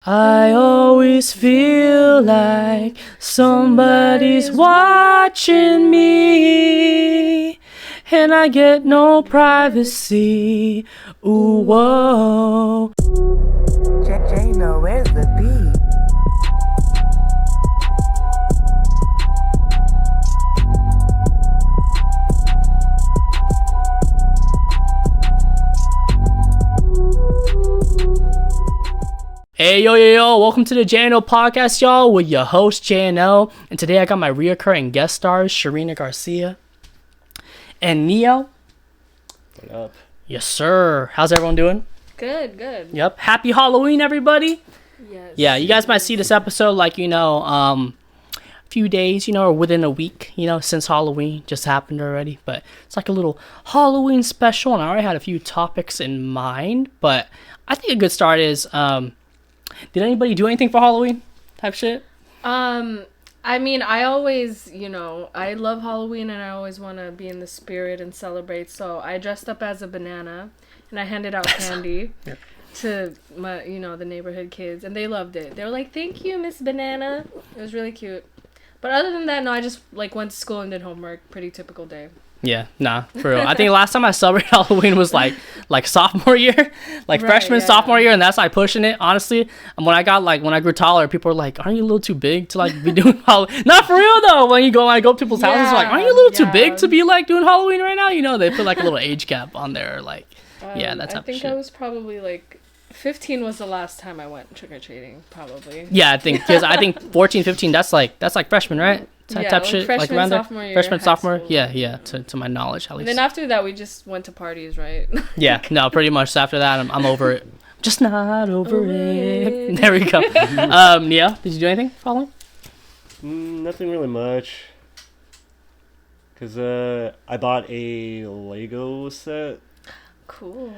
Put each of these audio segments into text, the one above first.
I always feel like somebody's watching me, and I get no privacy. Ooh, whoa. JNO, where's the beat? Hey, yo, welcome to the JNO podcast, y'all, with your host, JNO. And today I got my reoccurring guest stars, Czarina Garcia and Nio. What up? Yes, sir. How's everyone doing? Good. Yep. Happy Halloween, everybody. Yes. Yeah, you guys might see this episode like, a few days, or within a week, since Halloween just happened already. But it's like a little Halloween special, and I already had a few topics in mind. But I think a good start is, did anybody do anything for Halloween type shit? I mean, I always, I love Halloween and I always want to be in the spirit and celebrate. So I dressed up as a banana and I handed out candy to my, the neighborhood kids, and they loved it. They were like, "Thank you, Miss Banana." It was really cute. But other than that, no, I just went to school and did homework. Pretty typical day. Yeah, nah, for real. I think last time I celebrated Halloween was like sophomore year, freshman, sophomore year, and that's pushing it, honestly. And when I grew taller, people were like, "Aren't you a little too big to be doing Halloween?" Not for real though. When I go up to people's houses, like, "Aren't you a little too big to be doing Halloween right now?" They put a little age cap on there, yeah, that's I think I was probably 15 was the last time I went trick-or-treating, probably. Yeah, I think 14, 15, that's freshman, right? Type shit, freshman, around there. sophomore year, Freshman, sophomore, school. yeah. To my knowledge, at least. And then after that, we just went to parties, right? Yeah, no, pretty much after that, I'm over it. Just not over it. There we go. Yeah, did you do anything following? Nothing really much. Cause I bought a Lego set. Cool.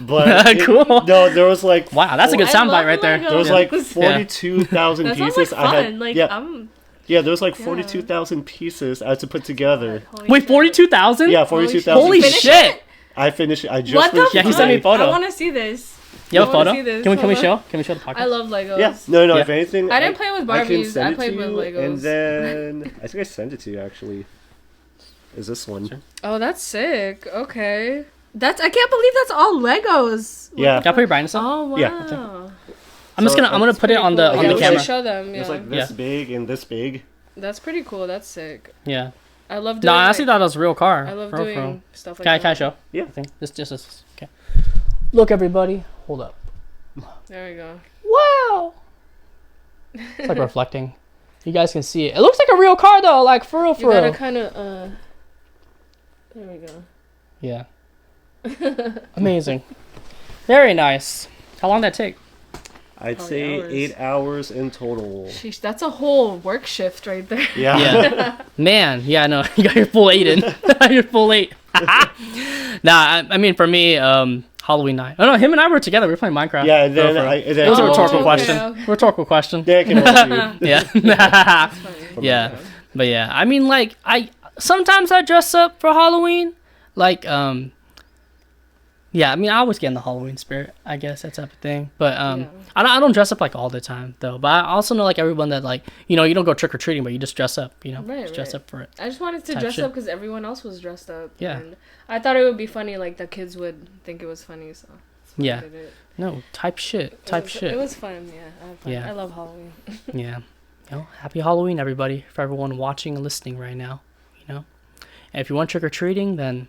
But cool. No, there was wow, that's a good soundbite right there. There was 42,000 pieces. That sounds like fun. Yeah, there was 42,000 pieces I had to put together. Wait, 42,000? Yeah, 42,000. Holy shit! I finished it. I just what finished the it. Yeah, he sent me a photo. I want to see this. You have a photo? See this. Can we show? Can we show the podcast? I love Legos. Yeah. No. Yeah. If anything, I didn't play with Barbies. I it played to with you, Legos. And then I think I sent it to you actually. Is this one? Sure. Oh, that's sick. Okay. I can't believe that's all Legos. Yeah. Can I put your brightness on? Oh wow. Yeah. I'm gonna put it on the we camera. should show them. Yeah. It's like this big and this big. That's pretty cool. That's sick. Yeah. I love doing. No, I honestly thought it was a real car. I love for doing real. stuff like Can that. I show? Yeah. I think just okay. Look, everybody, hold up. There we go. Wow. It's reflecting. You guys can see it. It looks like a real car though, for real. You gotta kind of. There we go. Yeah. Amazing. Very nice. How long did that take? I'd Probably say hours. 8 hours in total. Sheesh, that's a whole work shift right there. Yeah. Yeah. Man, yeah, no, you got your full 8 in. Your full 8. Nah, I mean, for me, Halloween night. Oh, no, him and I were together. We were playing Minecraft. Yeah, and then it was a rhetorical question. Okay. Rhetorical question. Yeah, I can help you. Yeah. That's funny. Yeah. But yeah, I mean, sometimes I dress up for Halloween. Yeah, I mean, I always get in the Halloween spirit, I guess, that type of thing. But I don't dress up all the time though. But I also know everyone that you don't go trick or treating, but you just dress up. Just dress up for it. I just wanted to dress up because everyone else was dressed up. Yeah. And I thought it would be funny, the kids would think it was funny, so. Yeah. I did it. No, type shit. It was fun, yeah. I had fun. Yeah. I love Halloween. Yeah. Happy Halloween, everybody, for everyone watching and listening right now. And if you want trick or treating, then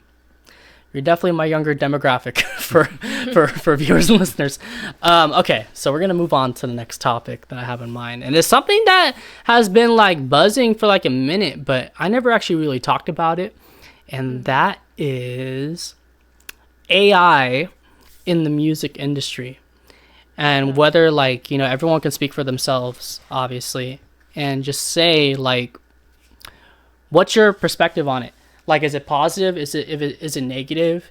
you're definitely my younger demographic for viewers and listeners. Okay, so we're gonna move on to the next topic that I have in mind, and it's something that has been buzzing for a minute, but I never actually really talked about it, and that is AI in the music industry, and whether everyone can speak for themselves, obviously, and just say what's your perspective on it? Is it positive? Is it negative?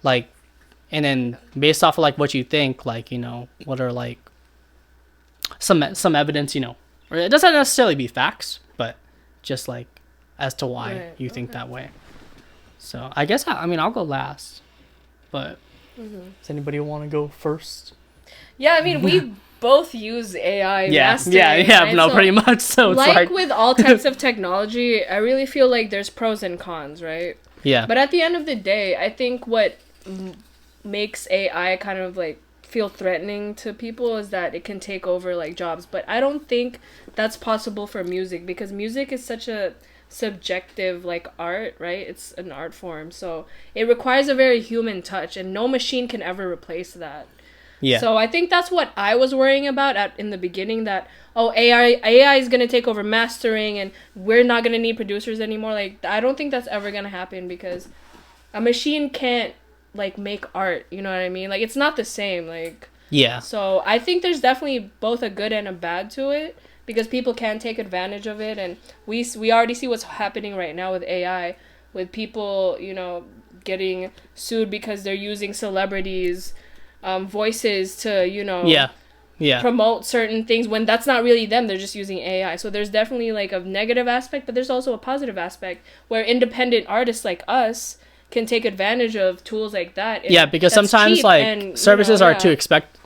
And then based off of what you think, what are some evidence, or it doesn't necessarily be facts, but just as to why you think that way. So I guess I'll go last, but does anybody want to go first? Yeah, I mean, we both use AI Yeah, mastering, yeah, right? no, So, pretty much. So it's like like with all types of technology, I really feel like there's pros and cons, right? yeah, But at the end of the day, I think what makes AI kind of like feel threatening to people is that it can take over like jobs. But I don't think that's possible for music, because music is such a subjective like art, right? It's an art form, so it requires a very human touch, and no machine can ever replace that. yeah, So I think that's what I was worrying about in the beginning, that AI is going to take over mastering and we're not going to need producers anymore. Like, I don't think that's ever going to happen, because a machine can't like make art, you know what I mean? Like, it's not the same, like. yeah, So I think there's definitely both a good and a bad to it, because people can take advantage of it, and we already see what's happening right now with AI, with people, you know, getting sued because they're using celebrities' voices to, you know, yeah, promote certain things when that's not really them. They're just using AI. So there's definitely like a negative aspect, but there's also a positive aspect where independent artists like us can take advantage of tools like that. yeah. Because that's sometimes cheap like and, services you know, are too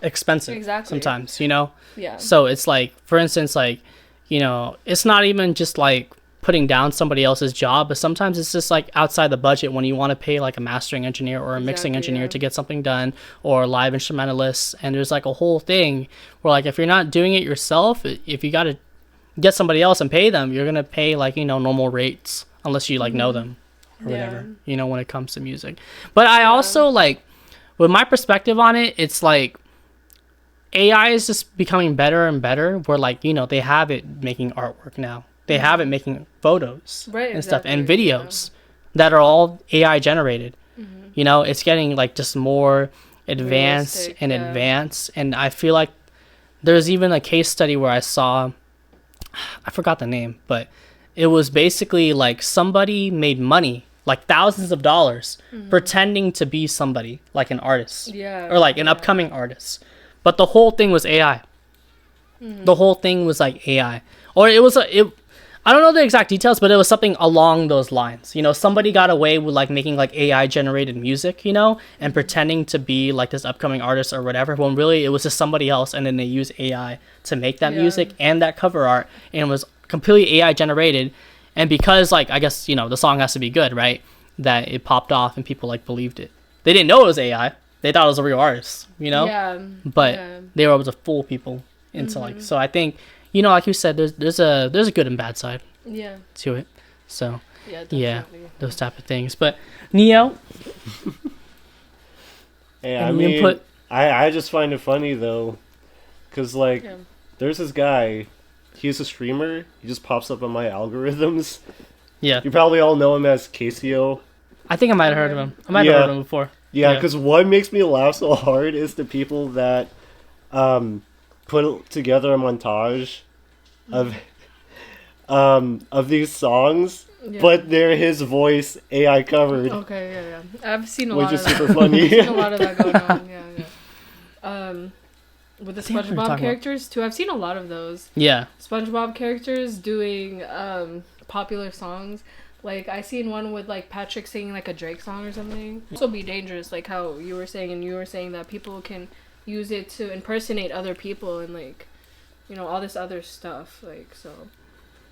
expensive. Exactly. Sometimes, you know. Yeah. So it's like, for instance, like, you know, it's not even just like putting down somebody else's job, but sometimes it's just like outside the budget when you want to pay like a mastering engineer or a mixing engineer yeah. to get something done, or a live instrumentalist. And there's like a whole thing where like if you're not doing it yourself, if you got to get somebody else and pay them, you're going to pay like, you know, normal rates unless you like know them or whatever, you know, when it comes to music. But I also like, with my perspective on it, it's like AI is just becoming better and better, where like, you know, they have it making artwork now. They have it making photos and stuff and videos that are all AI generated. You know, it's getting like just more advanced Realistic, and advanced. And I feel like there's even a case study where I saw, I forgot the name, but it was basically like somebody made money, like thousands of dollars, pretending to be somebody, like an artist or like an upcoming artist. But the whole thing was AI. The whole thing was like AI. Or it was I don't know the exact details, but it was something along those lines. You know, somebody got away with like making like AI generated music, you know, and pretending to be like this upcoming artist or whatever, when really it was just somebody else, and then they used AI to make that music and that cover art, and it was completely AI generated. And because like, I guess, you know, the song has to be good, right? That it popped off and people like believed it. They didn't know it was AI. They thought it was a real artist, you know? But they were able to fool people into like, so I think, you know, like you said, there's a good and bad side to it. So yeah, those type of things. But Neo, Hey, I any mean, input? I just find it funny though, cause like there's this guy, he's a streamer. He just pops up on my algorithms. Yeah, You probably all know him as Casio. I think I might have heard of him. I might have heard of him before. Yeah, because what makes me laugh so hard is the people that put together a montage of these songs, but they're his voice AI covered. Okay, I've seen a which lot is of that. super funny. I've seen a lot of that going on. With the SpongeBob characters too, I've seen a lot of those. Yeah. SpongeBob characters doing popular songs. Like, I seen one with, like, Patrick singing, like, a Drake song or something. Also be dangerous, like how you were saying, and you were saying that people can use it to impersonate other people and, like, you know, all this other stuff. Like, so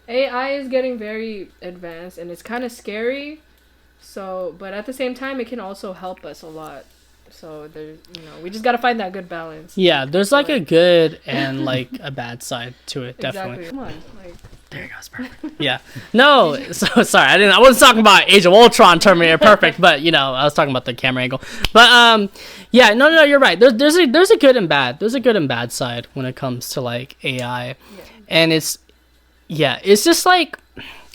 AI is getting very advanced, and it's kind of scary. So, but at the same time, it can also help us a lot. So, there's, you know, we just got to find that good balance. Yeah, there's, like, a good and, like, a bad side to it, definitely. Exactly. Come on, like... There you go, it's perfect. Yeah. No, so sorry, I wasn't talking about Age of Ultron Terminator perfect, but you know, I was talking about the camera angle. But yeah, no, you're right. There's a good and bad. There's a good and bad side when it comes to like AI. And it's just like,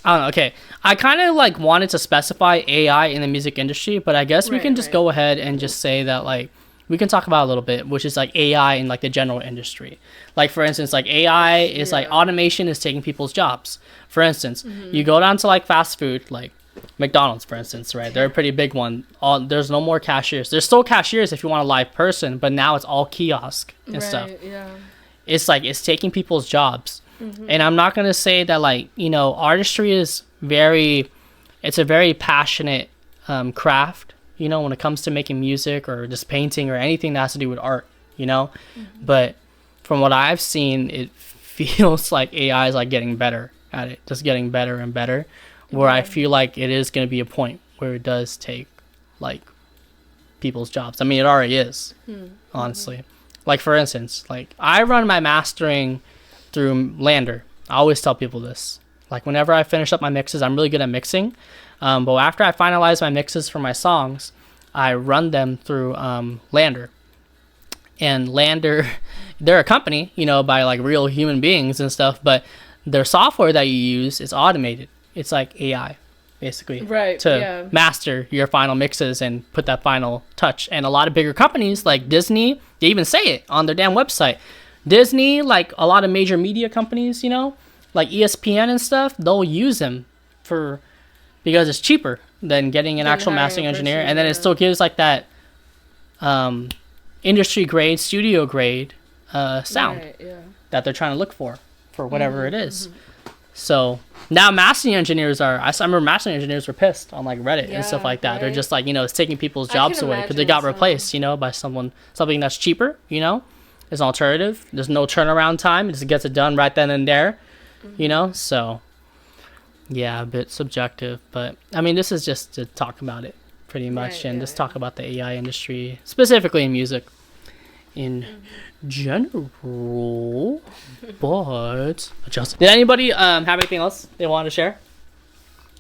I don't know, okay. I kind of like wanted to specify AI in the music industry, but I guess we can just go ahead and just say that like we can talk about a little bit, which is like AI in like the general industry. Like for instance, like AI is like automation is taking people's jobs. For instance, you go down to like fast food, like McDonald's, for instance, right? They're a pretty big one. There's no more cashiers. There's still cashiers if you want a live person, but now it's all kiosk and stuff. Yeah. It's like it's taking people's jobs. And I'm not gonna say that like, you know, artistry is it's a very passionate craft. You know, when it comes to making music or just painting or anything that has to do with art, you know? But from what I've seen, it feels like AI is like getting better at it, just getting better and better. Where I feel like it is going to be a point where it does take like people's jobs. I mean, it already is, honestly. Like for instance, like I run my mastering through Lander. I always tell people this. Like whenever I finish up my mixes, I'm really good at mixing. But after I finalize my mixes for my songs, I run them through Lander. And Lander, they're a company, you know, by like real human beings and stuff, but their software that you use is automated. It's like AI, basically, to master your final mixes and put that final touch. And a lot of bigger companies like Disney, they even say it on their damn website. Disney, like a lot of major media companies, you know, like ESPN and stuff, they'll use them because it's cheaper than getting an actual mastering engineer. And then it still gives like that industry grade, studio grade sound that they're trying to look for whatever it is. So now mastering engineers I remember mastering engineers were pissed on like Reddit and stuff like that. Right? They're just like, you know, it's taking people's jobs away because they got replaced, you know, by something that's cheaper, you know, is an alternative. There's no turnaround time. It just gets it done right then and there, you know. So yeah, a bit subjective, but I mean, this is just to talk about it pretty much and just talk about the AI industry, specifically in music in general. But did anybody have anything else they wanted to share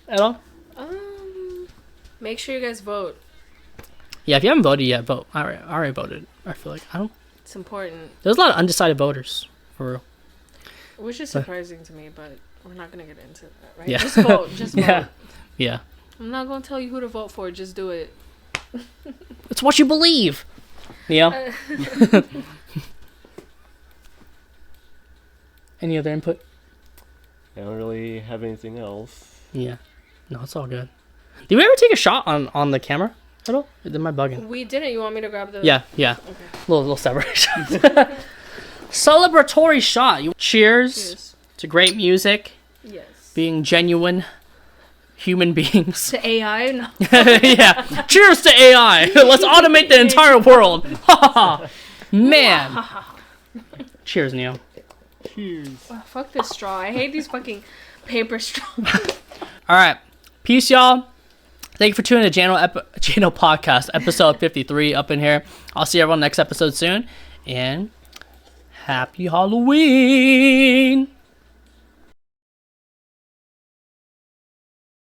at all? Make sure you guys vote. Yeah, if you haven't voted yet, vote. I already voted. I feel like It's important. There's a lot of undecided voters, for real. Which is surprising to me, but we're not gonna get into that, right? Yeah. Just vote. Just vote. Yeah. I'm not gonna tell you who to vote for. Just do it. It's what you believe. Yeah. Any other input? I don't really have anything else. Yeah. No, it's all good. Did we ever take a shot on the camera at all? Am I bugging? We didn't. You want me to grab the... Yeah. Okay. Little separate shot. Celebratory shot. Cheers to great music. Yes. Being genuine human beings. To AI? No. Yeah. Cheers to AI. Let's automate the entire world. Man. Cheers, Neo. Cheers. Oh, fuck this straw. I hate these fucking paper straws. All right. Peace, y'all. Thank you for tuning in to JNO Podcast, episode 53 up in here. I'll see everyone next episode soon. And happy Halloween.